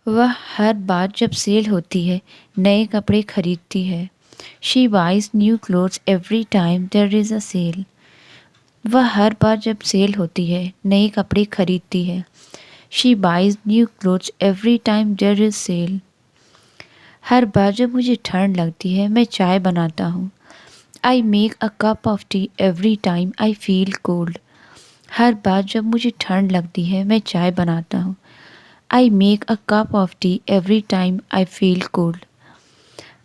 वह हर बार जब सेल होती है नए कपड़े खरीदती है। She buys new clothes every time there is a sale. वह हर बार जब सेल होती है नए कपड़े खरीदती है। She buys new clothes every time there is sale. हर बार जब मुझे ठंड लगती है मैं चाय बनाता हूँ। I make a cup of tea every time I feel cold. हर बार जब मुझे ठंड लगती है मैं चाय बनाता हूँ। I make a cup of tea every time I feel cold.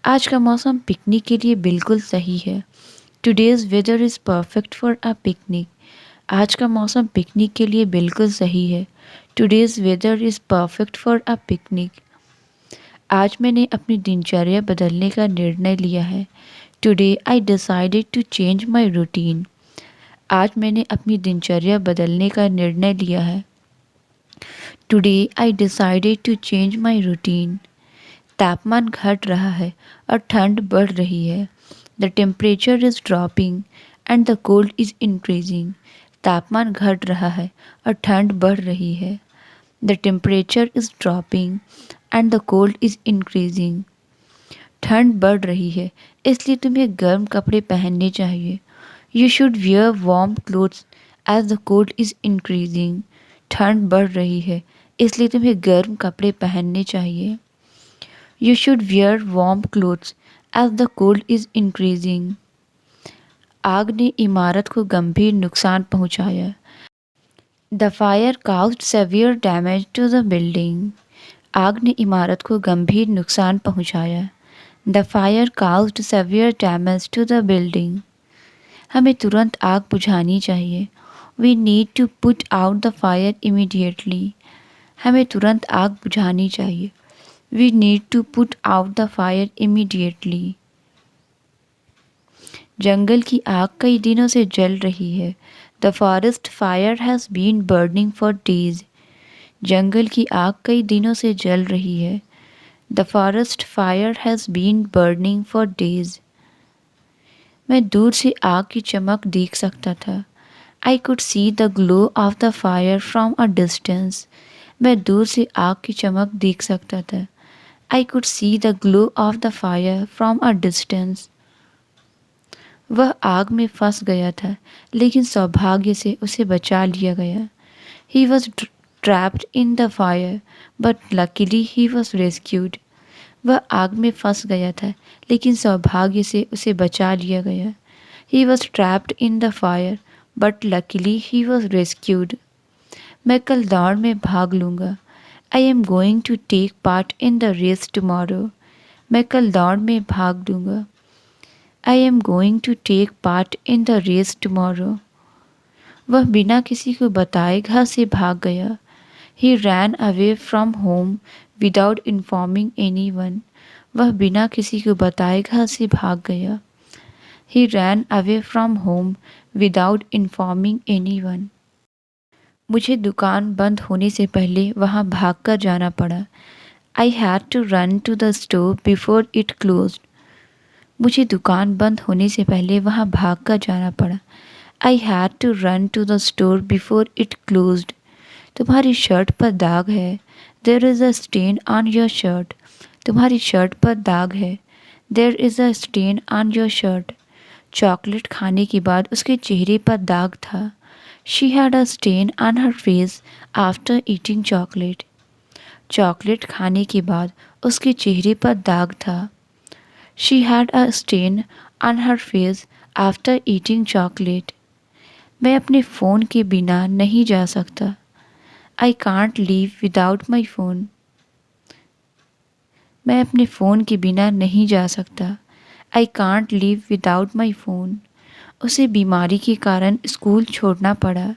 आज का मौसम पिकनिक के लिए बिल्कुल सही है। Today's weather is perfect for a picnic. आज का मौसम पिकनिक के लिए बिल्कुल सही है। Today's weather is perfect for a picnic. आज मैंने अपनी दिनचर्या बदलने का निर्णय लिया है। Today I decided to change my routine. आज मैंने अपनी दिनचर्या बदलने का निर्णय लिया है। Today I decided to change my routine. तापमान घट रहा है और ठंड बढ़ रही है। The temperature is dropping and the cold is increasing. तापमान घट रहा है और ठंड बढ़ रही है। The temperature is dropping and the cold is increasing. ठंड बढ़ रही है इसलिए तुम्हें गर्म कपड़े पहनने चाहिए। You should wear warm clothes as the cold is increasing. ठंड बढ़ रही है इसलिए तुम्हें गर्म कपड़े पहनने चाहिए। You should wear warm clothes as the cold is increasing. आग ने इमारत को गंभीर नुकसान पहुंचाया। The fire caused severe damage to the building. आग ने इमारत को गंभीर नुकसान पहुंचाया। The fire caused severe damage to the building. हमें तुरंत आग बुझानी चाहिए। We need to put out the fire immediately. हमें तुरंत आग बुझानी चाहिए। We need to put out the fire immediately. जंगल की आग कई दिनों से जल रही है। The forest fire has been burning for days. जंगल की आग कई दिनों से जल रही है। The forest fire has been burning for days. मैं दूर से आग की चमक देख सकता था। I could see the glow of the fire from a distance. मैं दूर से आग की चमक देख सकता था। I could see the glow of the fire from a distance. वह आग में फंस गया था लेकिन सौभाग्य से उसे बचा लिया गया। He was trapped in the fire but luckily he was rescued. वह आग में फंस गया था लेकिन सौभाग्य से उसे बचा लिया गया। He was trapped in the fire but luckily he was rescued. मैं कल दौड़ में भाग लूँगा। I am going to take part in the race tomorrow. मैं कल दौड़ में भाग लूँगा। I am going to take part in the race tomorrow. वह बिना किसी को बताए घर से भाग गया। He ran away from home without informing anyone. वह बिना किसी को बताए घर से भाग गया। He ran away from home without informing anyone. मुझे दुकान बंद होने से पहले वहाँ भागकर जाना पड़ा। I had to run to the store before it closed. मुझे दुकान बंद होने से पहले वहाँ भागकर जाना पड़ा। I had to run to the store before it closed. तुम्हारी शर्ट पर दाग है। There is a stain on your shirt. तुम्हारी शर्ट पर दाग है। There is a stain on your shirt. Chocolate खाने के बाद उसके चेहरे पर दाग था। She had a stain on her face after eating chocolate. Chocolate खाने के बाद उसके चेहरे पर दाग था। She had a stain on her face after eating chocolate. मैं अपने फ़ोन के बिना नहीं जा सकता। I can't live without my phone. मैं अपने फ़ोन के बिना नहीं जा सकता। I can't live without my phone. उसे बीमारी के कारण स्कूल छोड़ना पड़ा।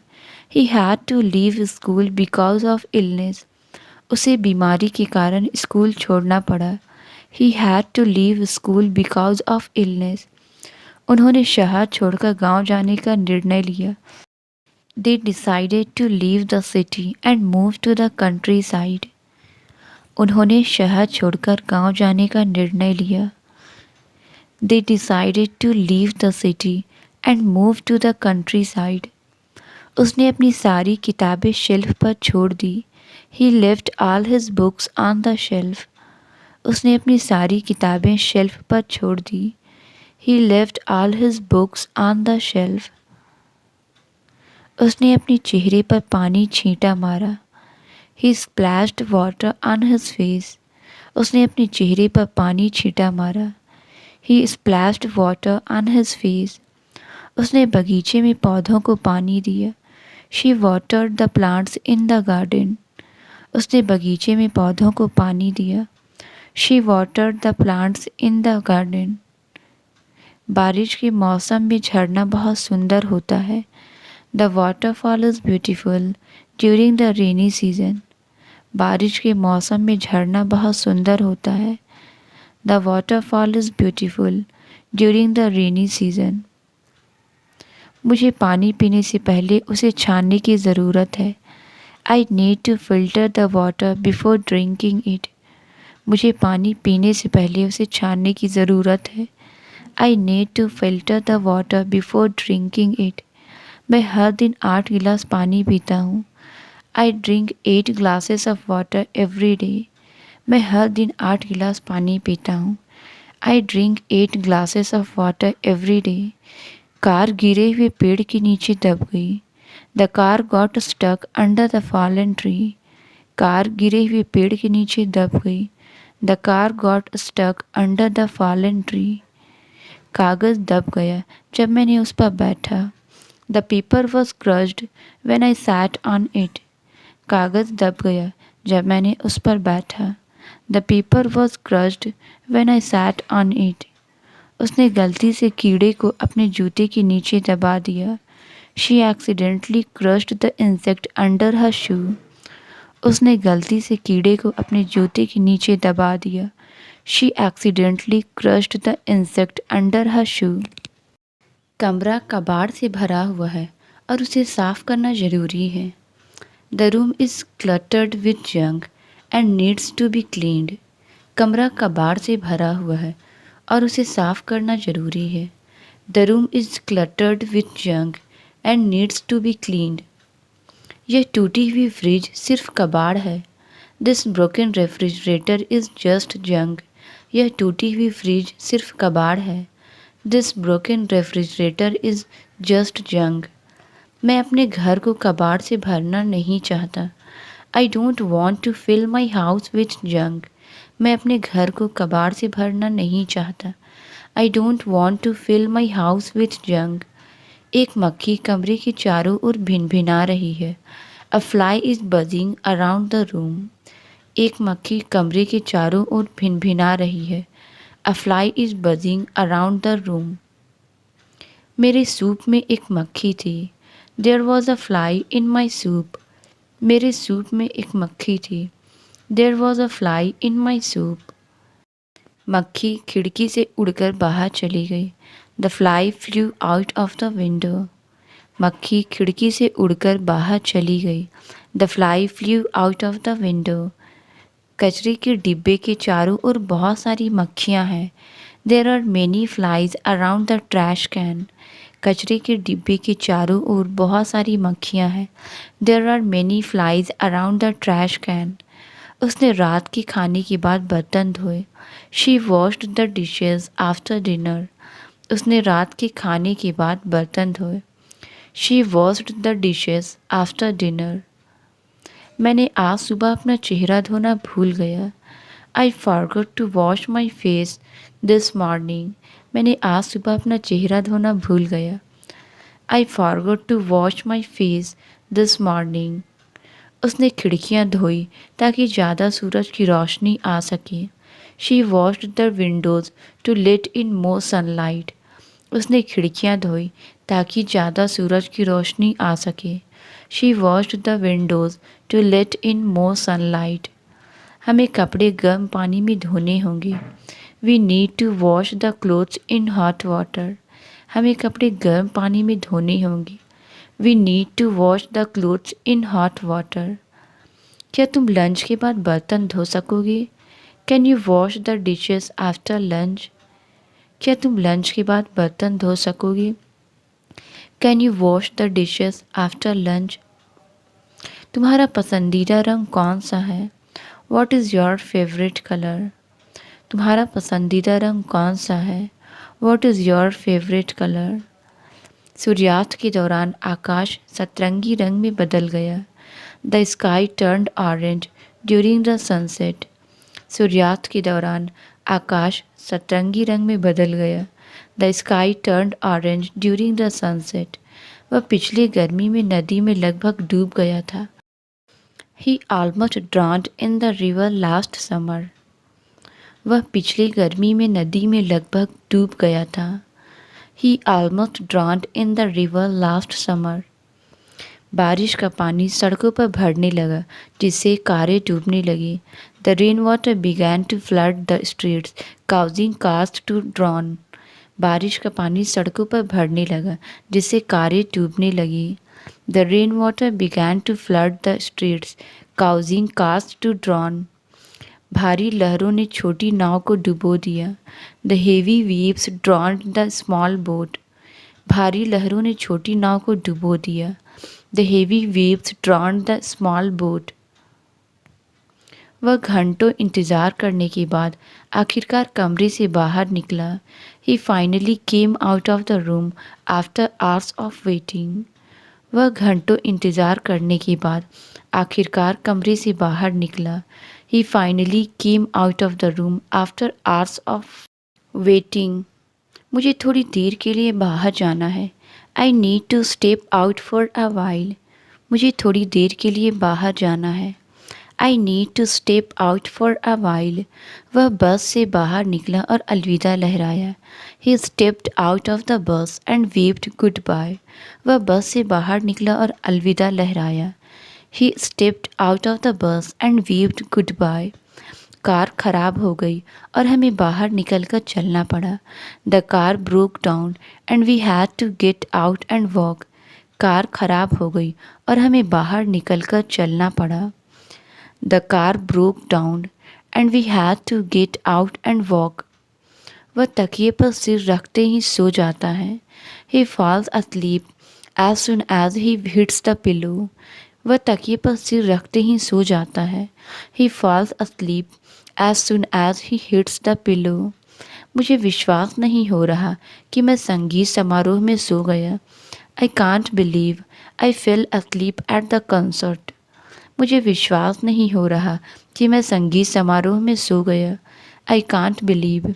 He had to leave school because of illness. उसे बीमारी के कारण स्कूल छोड़ना पड़ा। He had to leave school because of illness. उन्होंने शहर छोड़कर गांव जाने का निर्णय लिया। They decided to leave the city and move to the countryside. उन्होंने शहर छोड़कर गांव जाने का निर्णय लिया। They decided to leave the city and move to the countryside. उसने अपनी सारी किताबें शेल्फ पर छोड़ दी। He left all his books on the shelf. उसने अपनी सारी किताबें शेल्फ पर छोड़ दी. He left all his books on the shelf. उसने अपने चेहरे पर पानी छींटा मारा. He splashed water on his face. उसने अपने चेहरे पर पानी छींटा मारा. He splashed water on his face. उसने बगीचे में पौधों को पानी दिया. She watered the plants in the garden. उसने बगीचे में पौधों को पानी दिया. She watered the plants in the garden. बारिश के मौसम में झरना बहुत सुंदर होता है. The waterfall is beautiful during the rainy season. बारिश के मौसम में झरना बहुत सुंदर होता है. The waterfall is beautiful during the rainy season. मुझे पानी पीने से पहले उसे छानने की ज़रूरत है. I need to filter the water before drinking it. मुझे पानी पीने से पहले उसे छानने की ज़रूरत है. I need to filter the water before drinking it. मैं हर दिन 8 गिलास पानी पीता हूँ. I drink 8 glasses of water every day. मैं हर दिन 8 गिलास पानी पीता हूँ. I drink 8 glasses of water every day. Car गिरे हुए पेड़ के नीचे दब गई. The car got stuck under the fallen tree. Car गिरे हुए पेड़ के नीचे दब गई. The car got stuck under the fallen tree. कागज़ दब गया जब मैंने उस पर बैठा. The paper was crushed when I sat on it. कागज़ दब गया जब मैंने उस पर बैठा. The paper was crushed when I sat on it. उसने गलती से कीड़े को अपने जूते के नीचे दबा दिया. She accidentally crushed the insect under her shoe. उसने गलती से कीड़े को अपने जूते के नीचे दबा दिया. She accidentally crushed the insect under her shoe. कमरा कबाड़ से भरा हुआ है और उसे साफ करना ज़रूरी है. The room is cluttered with junk and needs to be cleaned. कमरा कबाड़ से भरा हुआ है और उसे साफ करना ज़रूरी है. The room is cluttered with junk and needs to be cleaned. यह टूटी हुई फ्रिज सिर्फ कबाड़ है. This broken refrigerator is just junk. यह टूटी हुई फ्रिज सिर्फ कबाड़ है. This broken refrigerator is just junk. मैं अपने घर को कबाड़ से भरना नहीं चाहता. I don't want to fill my house with junk. मैं अपने घर को कबाड़ से भरना नहीं चाहता. I don't want to fill my house with junk. एक मक्खी कमरे के चारों ओर भिनभिना रही है. A fly is buzzing around the room. एक मक्खी कमरे के चारों ओर भिनभिना रही है. A fly is buzzing around the room. मेरे सूप में एक मक्खी थी. There was a fly in my soup. मेरे सूप में एक मक्खी थी. There was a fly in my soup. मक्खी खिड़की से उड़कर बाहर चली गई. The fly flew out of the window. मक्खी खिड़की से उड़कर बाहर चली गई. The fly flew out of the window. कचरे के डिब्बे के चारों ओर बहुत सारी मक्खियाँ हैं. There are many flies around the trash can. कचरे के डिब्बे के चारों ओर बहुत सारी मक्खियाँ हैं. There are many flies around the trash can. उसने रात के खाने के बाद बर्तन धोए. She washed the dishes after dinner. उसने रात के खाने के बाद बर्तन धोए. She washed the dishes after dinner. मैंने आज सुबह अपना चेहरा धोना भूल गया. I forgot to wash my face this morning. मैंने आज सुबह अपना चेहरा धोना भूल गया. I forgot to wash my face this morning. उसने खिड़कियाँ धोई ताकि ज़्यादा सूरज की रोशनी आ सके. She washed the windows to let in more sunlight. उसने खिड़कियाँ धोई ताकि ज़्यादा सूरज की रोशनी आ सके. She washed the windows to let in more sunlight. हमें कपड़े गर्म पानी में धोने होंगे. We need to wash the clothes in hot water. हमें कपड़े गर्म पानी में धोने होंगे. We need to wash the clothes in hot water. क्या तुम लंच के बाद बर्तन धो सकोगे? Can you wash the dishes after lunch? क्या तुम लंच के बाद बर्तन धो सकोगे? Can you wash the dishes after lunch? तुम्हारा पसंदीदा रंग कौन सा है? What is your favorite color? तुम्हारा पसंदीदा रंग कौन सा है? What is your favorite color? सूर्यास्त के दौरान आकाश सतरंगी रंग में बदल गया। The sky turned orange during the sunset. सूर्यास्त के दौरान आकाश सतरंगी रंग में बदल गया। The sky turned orange during the sunset. वह पिछली गर्मी में नदी में लगभग डूब गया था। He almost drowned in the river last summer. वह पिछली गर्मी में नदी में लगभग डूब गया था। He almost drowned in the river last summer. बारिश का पानी सड़कों पर भरने लगा, जिससे कारें डूबने लगी। The rainwater began to flood the streets, causing cars to drown. बारिश का पानी सड़कों पर भरने लगा, जिससे कारें डूबने लगी। The rainwater began to flood the streets, causing cars to drown. भारी लहरों ने छोटी नाव को डुबो दिया। The heavy waves drowned the small boat. भारी लहरों ने छोटी नाव को डुबो दिया। The heavy waves drowned the small boat. वह घंटों इंतज़ार करने के बाद आखिरकार कमरे से बाहर निकला। He finally came out of the room after hours of waiting. वह घंटों इंतज़ार करने के बाद आखिरकार कमरे से बाहर निकला। He finally came out of the room after hours of waiting. मुझे थोड़ी देर के लिए बाहर जाना है। I need to step out for a while. मुझे थोड़ी देर के लिए बाहर जाना है। I need to step out for a while. वह बस से बाहर निकला और अलविदा लहराया। He stepped out of the bus and waved goodbye. वह बस से बाहर निकला और अलविदा लहराया। He stepped out of the bus and waved goodbye. Car खराब हो गई और हमें बाहर निकलकर चलना पड़ा। The car broke down and we had to get out and walk. Car खराब हो गई और हमें बाहर निकलकर चलना पड़ा। The car broke down and we had to get out and walk. वह तकिए पर सिर रखते ही सो जाता है। He falls asleep as soon as he hits the pillow. वह तकिए पर सिर रखते ही सो जाता है। He falls asleep as soon as he hits the pillow. मुझे विश्वास नहीं हो रहा कि मैं संगीत समारोह में सो गया। I can't believe I fell asleep at the concert. मुझे विश्वास नहीं हो रहा कि मैं संगीत समारोह में सो गया। I can't believe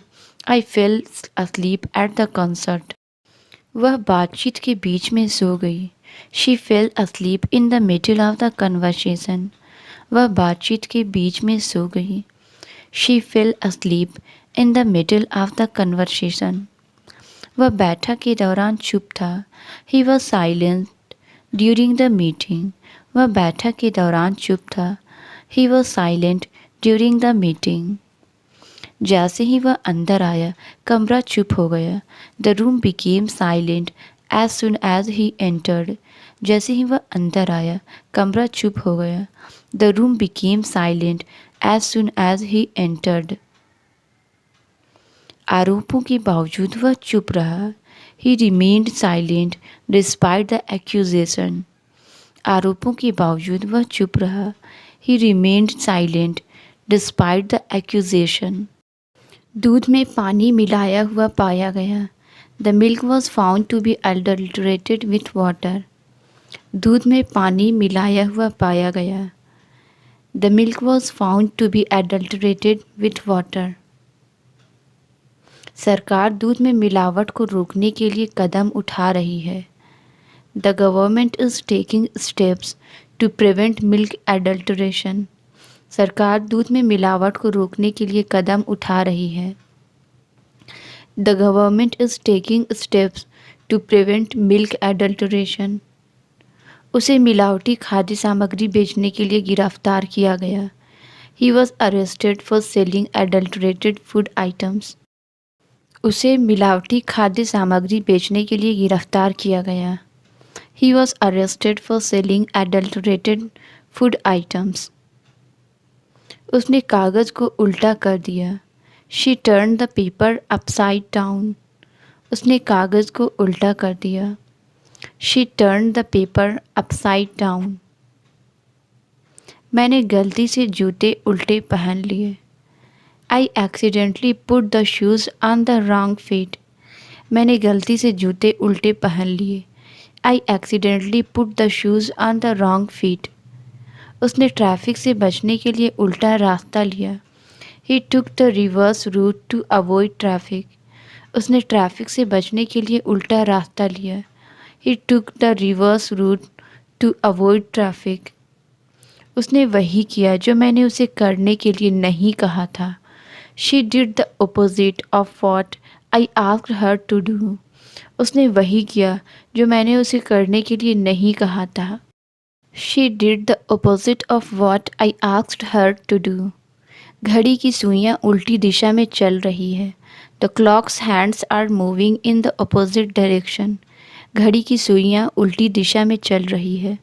I fell asleep at the concert. वह बातचीत के बीच में सो गई। She fell asleep in the middle of the conversation. वह बातचीत के बीच में सो गई। She fell asleep in the middle of the conversation. वह बैठक के दौरान चुप था। He was silent during the meeting. वह बैठक के दौरान चुप था। He was silent during the meeting. जैसे ही वह अंदर आया, कमरा चुप हो गया। The room became silent as soon as he entered. जैसे ही वह अंदर आया, कमरा चुप हो गया। The room became silent as soon as he entered. आरोपों के बावजूद वह चुप रहा। He remained silent despite the accusation. आरोपों के बावजूद वह चुप रहा। He remained silent despite the accusation. दूध में पानी मिलाया हुआ पाया गया। The milk was found to be adulterated with water. दूध में पानी मिलाया हुआ पाया गया। The milk was found to be adulterated with water. सरकार दूध में मिलावट को रोकने के लिए कदम उठा रही है। The government is taking steps to prevent milk adulteration. सरकार दूध में मिलावट को रोकने के लिए कदम उठा रही है। The government is taking steps to prevent milk adulteration. उसे मिलावटी खाद्य सामग्री बेचने के लिए गिरफ्तार किया गया। He was arrested for selling adulterated food items. उसे मिलावटी खाद्य सामग्री बेचने के लिए गिरफ्तार किया गया। He was arrested for selling adulterated food items. उसने कागज़ को उल्टा कर दिया। She turned the paper upside down. उसने कागज़ को उल्टा कर दिया। She turned the paper upside down. मैंने गलती से जूते उल्टे पहन लिए। I accidentally put the shoes on the wrong feet. मैंने गलती से जूते उल्टे पहन लिए। I accidentally put the shoes on the wrong feet. उसने ट्रैफिक से बचने के लिए उल्टा रास्ता लिया। He took the reverse route to avoid traffic. उसने ट्रैफिक से बचने के लिए उल्टा रास्ता लिया। He took the reverse route to avoid traffic. उसने वही किया जो मैंने उसे करने के लिए नहीं कहा था। She did the opposite of what I asked her to do. उसने वही किया जो मैंने उसे करने के लिए नहीं कहा था। She did the opposite of what I asked her to do. घड़ी की सुइयाँ उल्टी दिशा में चल रही है। The clocks hands are moving in the opposite direction. घड़ी की सुइयाँ उल्टी दिशा में चल रही है।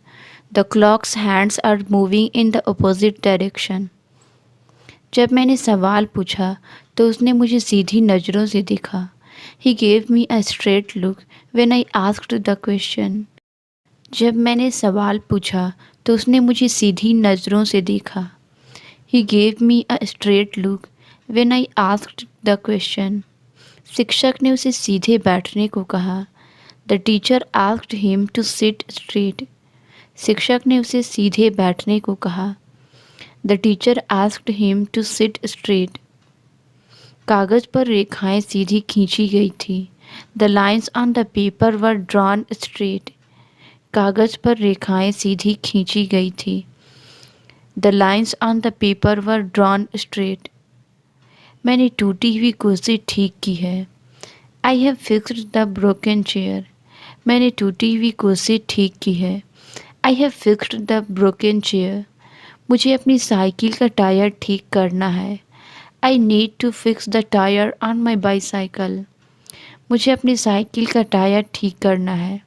The clocks hands are moving in the opposite direction. जब मैंने सवाल पूछा तो उसने मुझे सीधी नज़रों से देखा। He gave me a straight look when I asked the question. जब मैंने सवाल पूछा तो उसने मुझे सीधी नज़रों से देखा। He gave me a straight look when I asked the question. शिक्षक ने उसे सीधे बैठने को कहा। The teacher asked him to sit straight. शिक्षक ने उसे सीधे बैठने को कहा। The teacher asked him to sit straight. कागज़ पर रेखाएं सीधी खींची गई थी। The lines on the paper were drawn straight. कागज़ पर रेखाएं सीधी खींची गई थी। The lines on the paper were drawn straight. मैंने टूटी हुई कुर्सी ठीक की है। I have fixed the broken chair. मैंने टूटी हुई कुर्सी ठीक की है। I have fixed the broken chair. मुझे अपनी साइकिल का टायर ठीक करना है। I need to fix the tire on my bicycle. मुझे अपनी साइकिल का टायर ठीक करना है।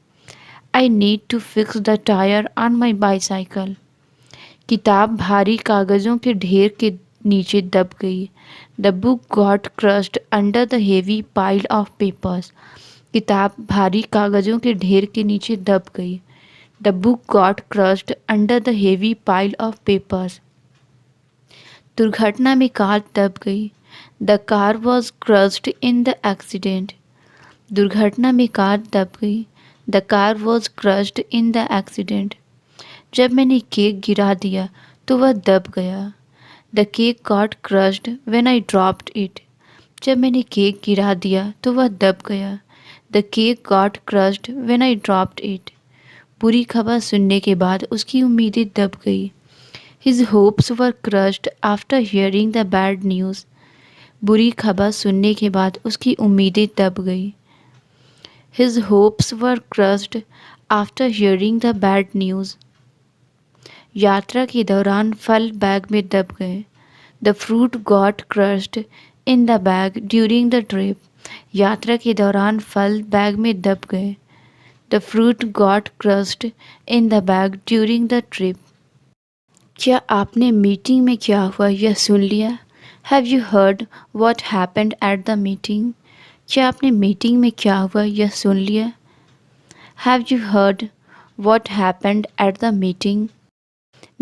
I need to fix the tire on my bicycle. किताब भारी कागज़ों के ढेर के नीचे दब गई। The book got crossed under the heavy pile of papers. किताब भारी कागज़ों के ढेर के नीचे दब गई। The book got crossed under the heavy pile of papers. दुर्घटना में कार दब गई। The car was crossed in the accident. दुर्घटना में कार दब गई। The car was crossed in the accident. जब मैंने केक गिरा दिया तो वह दब गया। The cake got crushed when I dropped it. जब मैंने केक गिरा दिया तो वह दब गया। The cake got crushed when I dropped it. बुरी खबर सुनने के बाद उसकी उम्मीदें दब गई। His hopes were crushed after hearing the bad news. बुरी खबर सुनने के बाद उसकी उम्मीदें दब गई। His hopes were crushed after hearing the bad news. यात्रा के दौरान फल बैग में दब गए। The fruit got crushed in the bag during the trip. यात्रा के दौरान फल बैग में दब गए। The fruit got crushed in the bag during the trip. क्या आपने मीटिंग में क्या हुआ यह सुन लिया? Have you heard what happened at the meeting? क्या आपने मीटिंग में क्या हुआ यह सुन लिया? Have you heard what happened at the meeting?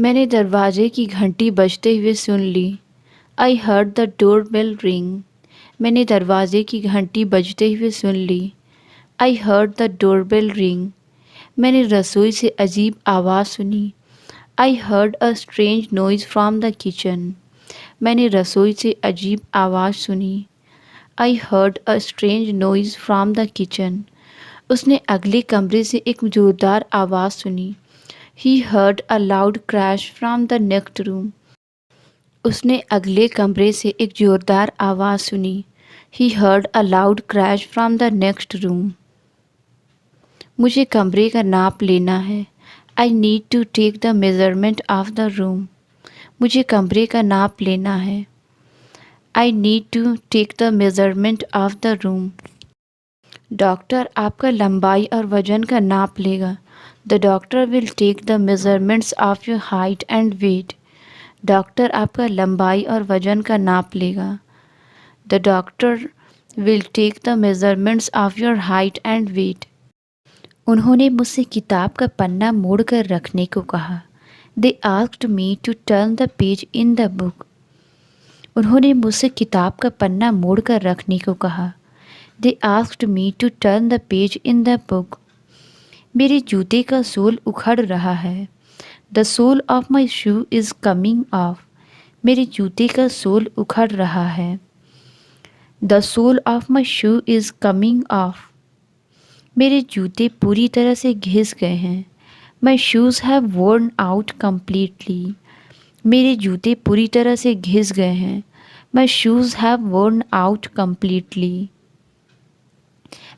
मैंने दरवाजे की घंटी बजते हुए सुन ली। I heard the door bell ring. मैंने दरवाजे की घंटी बजते हुए सुन ली। I heard the door bell ring. मैंने रसोई से अजीब आवाज़ सुनी। I heard a strange noise from the kitchen. मैंने रसोई से अजीब आवाज़ सुनी। I heard a strange noise from the kitchen. उसने अगले कमरे से एक जोरदार आवाज़ सुनी। He heard a loud crash from the next room. उसने अगले कमरे से एक जोरदार आवाज़ सुनी। He heard a loud crash from the next room. मुझे कमरे का नाप लेना है। I need to take the measurement of the room. मुझे कमरे का नाप लेना है। I need to take the measurement of the room. Doctor आपका लंबाई और वज़न का नाप लेगा। The doctor will take the measurements of your height and weight. Doctor आपका लंबाई और वज़न का नाप लेगा। The doctor will take the measurements of your height and weight. उन्होंने मुझसे किताब का पन्ना मोड़ कर रखने को कहा। They asked me to turn the page in the book. उन्होंने मुझसे किताब का पन्ना मोड़ कर रखने को कहा. They asked me to turn the page in the book. मेरे जूते का सोल उखड़ रहा है. The sole of my shoe is coming off. मेरे जूते का सोल उखड़ रहा है. The sole of my shoe is coming off. मेरे जूते पूरी तरह से घिस गए हैं. My shoes have worn out completely. मेरे जूते पूरी तरह से घिस गए हैं. My shoes have worn out completely.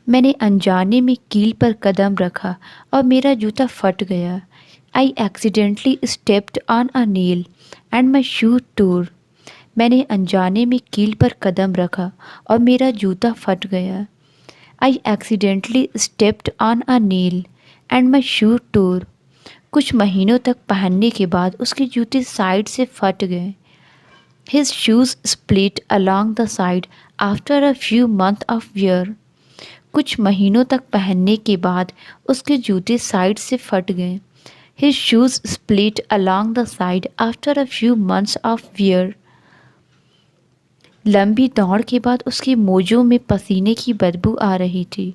मैंने अनजाने में कील पर कदम रखा और मेरा जूता फट गया. I accidentally stepped on a nail and my shoe tore. मैंने अनजाने में कील पर कदम रखा और मेरा जूता फट गया. I accidentally stepped on a nail and my shoe tore. कुछ महीनों तक पहनने के बाद उसके जूते साइड से फट गए. His shoes split along the side after a few months of wear. कुछ महीनों तक पहनने के बाद उसके जूते साइड से फट गए. His shoes split along the side after a few months of wear. लंबी दौड़ के बाद उसके मोजों में पसीने की बदबू आ रही थी.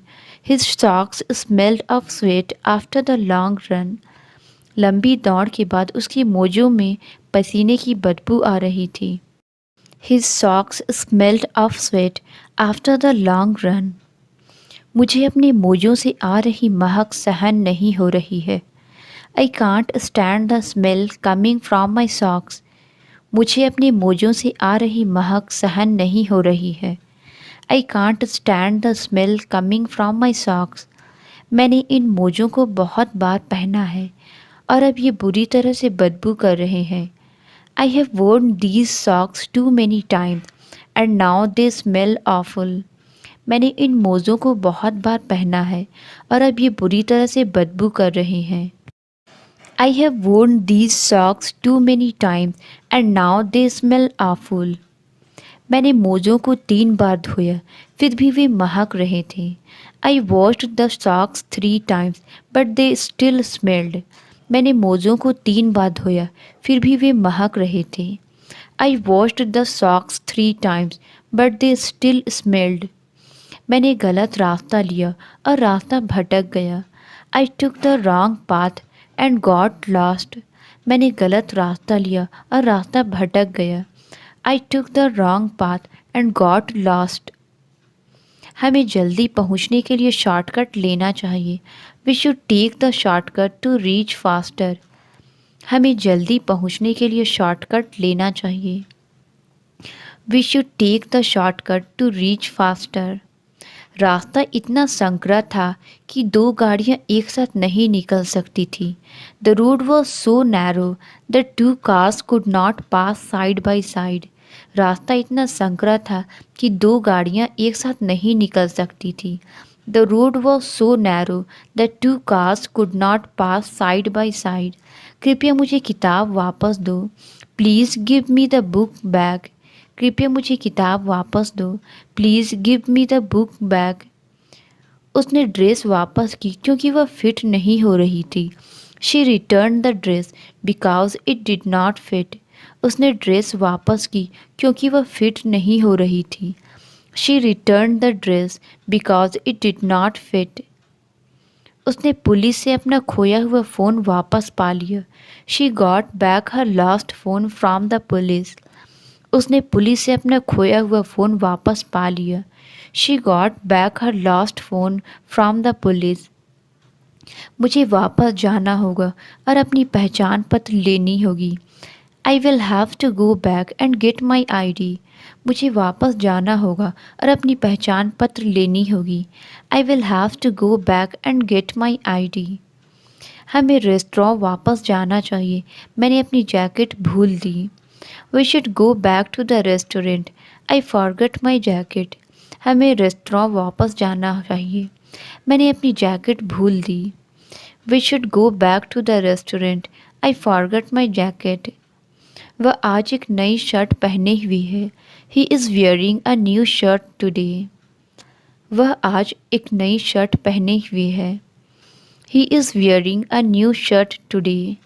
His socks smelled of sweat after the long run. लंबी दौड़ के बाद उसके मोजों में पसीने की बदबू आ रही थी. His socks smelled of sweat after the long run. मुझे अपने मोजों से आ रही महक सहन नहीं हो रही है. I can't stand the smell coming from my socks. मुझे अपने मोजों से आ रही महक सहन नहीं हो रही है. I can't stand the smell coming from my socks. मैंने इन मोजों को बहुत बार पहना है और अब ये बुरी तरह से बदबू कर रहे हैं. I have worn these socks too many times and now they smell awful. मैंने इन मोज़ों को बहुत बार पहना है और अब ये बुरी तरह से बदबू कर रहे हैं. I have worn these socks too many times and now they smell awful. मैंने मोज़ों को 3 बार धोया फिर भी वे महक रहे थे. I washed the socks 3 times but they still smelled. मैंने मोज़ों को 3 बार धोया फिर भी वे महक रहे थे. I washed the socks 3 times but they still smelled. मैंने गलत रास्ता लिया और रास्ता भटक गया. I took the wrong path and got lost. मैंने गलत रास्ता लिया और रास्ता भटक गया. I took the wrong path and got lost. हमें जल्दी पहुंचने के लिए शॉर्टकट लेना चाहिए. We should take the shortcut to reach faster. हमें जल्दी पहुंचने के लिए शॉर्टकट लेना चाहिए. We should take the shortcut to reach faster. रास्ता इतना संकरा था कि 2 गाड़ियां एक साथ नहीं निकल सकती थी. The road was so narrow that 2 cars could not pass side by side. रास्ता इतना संकरा था कि 2 गाड़ियां एक साथ नहीं निकल सकती थी. The road was so narrow that 2 cars could not pass side by side. कृपया मुझे किताब वापस दो. Please give me the book back. कृपया मुझे किताब वापस दो. Please give me the book back. उसने ड्रेस वापस की क्योंकि वह फिट नहीं हो रही थी. She returned the dress because it did not fit. उसने ड्रेस वापस की क्योंकि वह फिट नहीं हो रही थी. She returned the dress because it did not fit. उसने पुलिस से अपना खोया हुआ फ़ोन वापस पा लिया. She got back her lost phone from the police. उसने पुलिस से अपना खोया हुआ फ़ोन वापस पा लिया. She got back her lost phone from the police. मुझे वापस जाना होगा और अपनी पहचान पत्र लेनी होगी. I will have to go back and get my ID. मुझे वापस जाना होगा और अपनी पहचान पत्र लेनी होगी. I will have to go back and get my ID. हमें रेस्टोरेंट वापस जाना चाहिए. मैंने अपनी जैकेट भूल दी. We should go back to the restaurant. I forgot my jacket. हमें रेस्टोरेंट वापस जाना चाहिए. मैंने अपनी जैकेट भूल दी. We should go back to the restaurant. I forgot my jacket. वह आज एक नई शर्ट पहने हुई है. He is wearing a new shirt today. वह आज एक नई शर्ट पहने हुए है. He is wearing a new shirt today.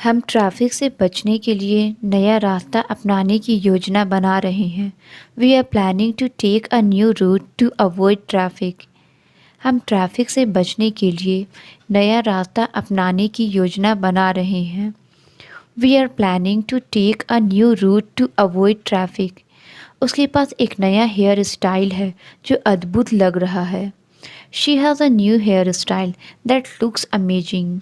हम ट्रैफिक से बचने के लिए नया रास्ता अपनाने की योजना बना रहे हैं। We are planning to take a new route to avoid traffic. हम ट्रैफिक से बचने के लिए नया रास्ता अपनाने की योजना बना रहे हैं। We are planning to take a new route to avoid traffic. उसके पास एक नया हेयर स्टाइल है जो अद्भुत लग रहा है। She has a new hairstyle that looks amazing.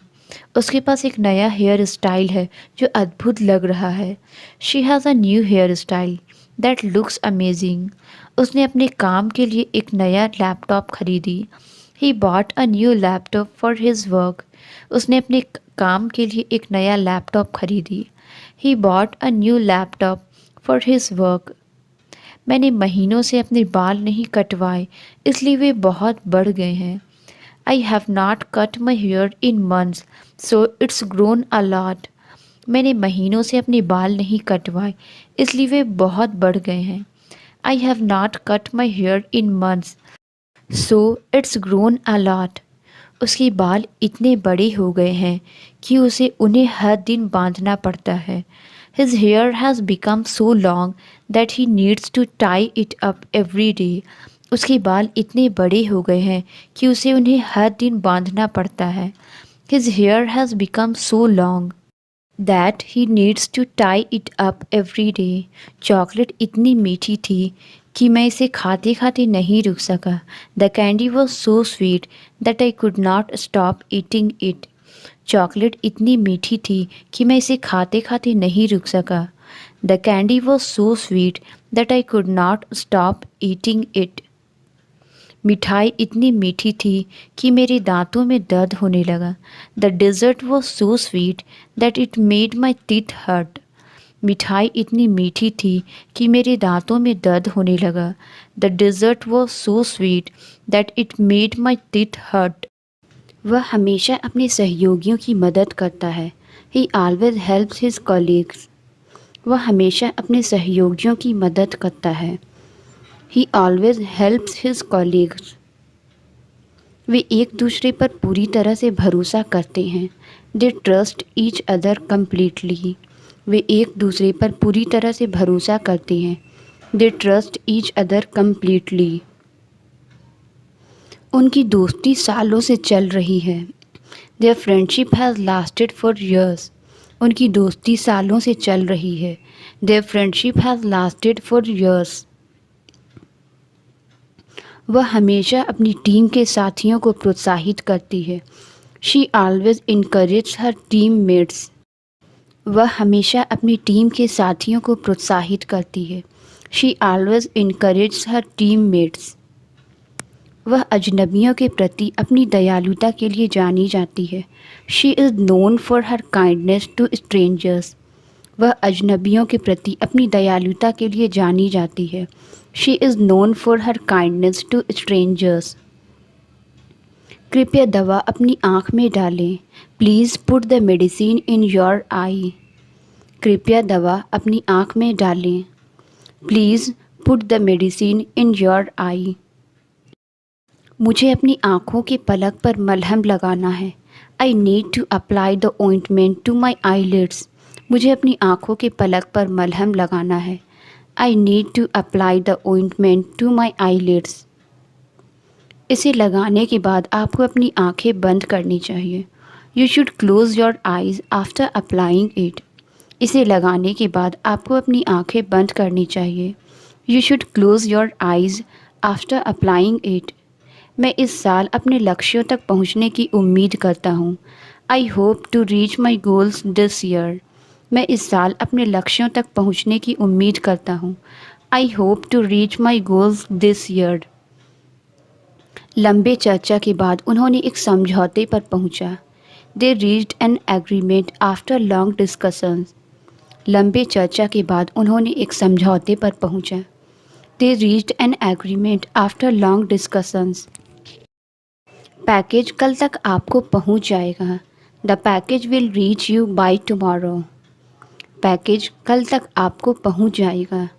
उसके पास एक नया हेयर स्टाइल है जो अद्भुत लग रहा है। She has a new hairstyle that looks amazing. उसने अपने काम के लिए एक नया लैपटॉप खरीदी। He bought a new laptop for his work. उसने अपने काम के लिए एक नया लैपटॉप खरीदी। He bought a new laptop for his work. मैंने महीनों से अपने बाल नहीं कटवाए इसलिए वे बहुत बढ़ गए हैं। I have not cut my here in months so it's grown a lot. मैंने महीनों से अपने बाल नहीं कटवाए इसलिए वे बहुत बढ़ गए हैं। I have not cut my here in months so it's grown a lot. उसके बाल इतने बड़े हो गए हैं कि उसे उन्हें हर दिन बांधना पड़ता है। His hair has become so long that he needs to tie it up every day. उसके बाल इतने बड़े हो गए हैं कि उसे उन्हें हर दिन बांधना पड़ता है। His hair has become so long that he needs to tie it up every day. Chocolate इतनी मीठी थी कि मैं इसे खाते खाते नहीं रुक सका। The candy was so sweet that I could not stop eating it. Chocolate इतनी मीठी थी कि मैं इसे खाते खाते नहीं रुक सका। The candy was so sweet that I could not stop eating it. मिठाई इतनी मीठी थी कि मेरे दांतों में दर्द होने लगा। The dessert was so sweet that it made my teeth hurt. मिठाई इतनी मीठी थी कि मेरे दांतों में दर्द होने लगा। The dessert was so sweet that it made my teeth hurt. वह हमेशा अपने सहयोगियों की मदद करता है। He always helps his colleagues. वह हमेशा अपने सहयोगियों की मदद करता है। He always helps his colleagues. वे एक दूसरे पर पूरी तरह से भरोसा करते हैं। They trust each other completely. वे एक दूसरे पर पूरी तरह से भरोसा करते हैं। They trust each other completely. उनकी दोस्ती सालों से चल रही है। Their friendship has lasted for years. उनकी दोस्ती सालों से चल रही है। Their friendship has lasted for years. वह हमेशा अपनी टीम के साथियों को प्रोत्साहित करती है। She always encourage her team mates. वह हमेशा अपनी टीम के साथियों को प्रोत्साहित करती है। She always encourage her team mates. वह अजनबियों के प्रति अपनी दयालुता के लिए जानी जाती है। She is known for her kindness to strangers. वह अजनबियों के प्रति अपनी दयालुता के लिए जानी जाती है। She is known for her kindness to strangers. कृपया दवा अपनी आँख में डालें। Please put the medicine in your eye. कृपया दवा अपनी आँख में डालें। Please put the medicine in your eye. मुझे अपनी आँखों के पलक पर मलहम लगाना है। I need to apply the ointment to my eyelids. मुझे अपनी आँखों के पलक पर मलहम लगाना है। I need to apply the ointment to my eyelids. इसे लगाने के बाद आपको अपनी आँखें बंद करनी चाहिए। You should close your eyes after applying it. इसे लगाने के बाद आपको अपनी आँखें बंद करनी चाहिए। You should close your eyes after applying it. मैं इस साल अपने लक्ष्यों तक पहुंचने की उम्मीद करता हूं। I hope to reach my goals this year. मैं इस साल अपने लक्ष्यों तक पहुंचने की उम्मीद करता हूं। I hope to reach my goals this year. लंबे चर्चा के बाद उन्होंने एक समझौते पर पहुंचा। They reached an agreement after long discussions. लंबे चर्चा के बाद उन्होंने एक समझौते पर पहुंचा। They reached an agreement after long discussions. Package कल तक आपको पहुंच जाएगा। The package will reach you by tomorrow. Package कल तक आपको पहुंच जाएगा।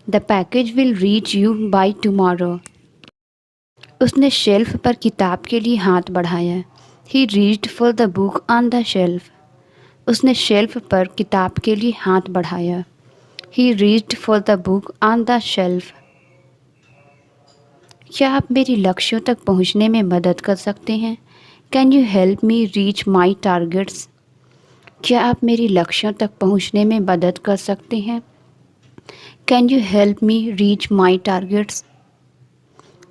The package will reach you by tomorrow. उसने शेल्फ पर किताब के लिए हाथ बढ़ाया। ही reached for the book on the shelf. उसने शेल्फ पर किताब के लिए हाथ बढ़ाया। ही reached for the book on the shelf. क्या आप मेरी लक्ष्यों तक पहुंचने में मदद कर सकते हैं? Can you help me reach my targets? क्या आप मेरी लक्ष्यों तक पहुंचने में मदद कर सकते हैं? Can you help me reach my targets?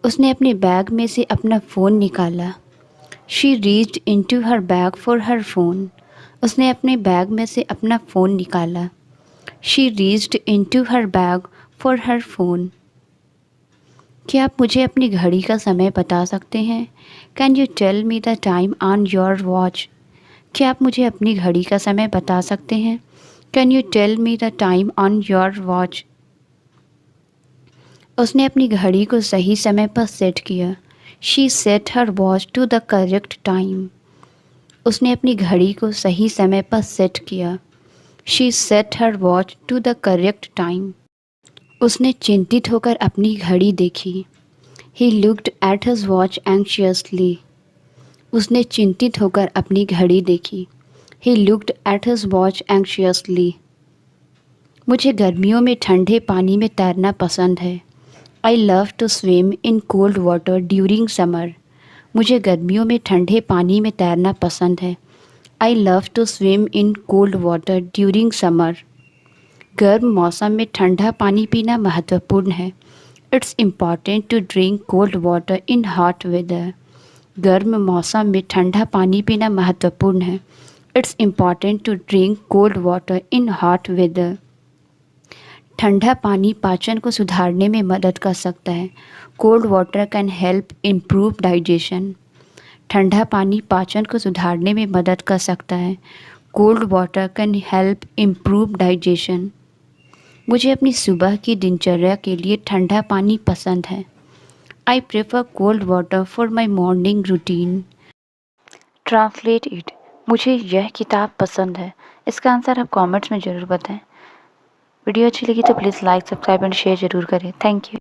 उसने अपने बैग में से अपना फ़ोन निकाला। She reached into her bag for her phone. उसने अपने बैग में से अपना फ़ोन निकाला। She reached into her bag for her phone. क्या आप मुझे अपनी घड़ी का समय बता सकते हैं? Can you tell me the time on your watch? क्या आप मुझे अपनी घड़ी का समय बता सकते हैं? Can you tell me the time on your watch? उसने अपनी घड़ी को सही समय पर सेट किया। She set her watch to the correct time. उसने अपनी घड़ी को सही समय पर सेट किया। She set her watch to the correct time. उसने चिंतित होकर अपनी घड़ी देखी। He looked at his watch anxiously. उसने चिंतित होकर अपनी घड़ी देखी। He looked at his watch anxiously. मुझे गर्मियों में ठंडे पानी में तैरना पसंद है। I love to swim in cold water during summer. मुझे गर्मियों में ठंडे पानी में तैरना पसंद है। I love to swim in cold water during summer. गर्म मौसम में ठंडा पानी पीना महत्वपूर्ण है। It's important to drink cold water in hot weather. गर्म मौसम में ठंडा पानी पीना महत्वपूर्ण है। It's important to drink cold water in hot weather. ठंडा पानी पाचन को सुधारने में मदद कर सकता है। Cold water can help improve digestion. ठंडा पानी पाचन को सुधारने में मदद कर सकता है। Cold water can help improve digestion. मुझे अपनी सुबह की दिनचर्या के लिए ठंडा पानी पसंद है। I prefer cold water for my morning routine. Translate it. मुझे यह किताब पसंद है। इसका आंसर आप कमेंट्स में ज़रूर बताएं। वीडियो अच्छी लगी तो please like, subscribe and share ज़रूर करें। Thank you.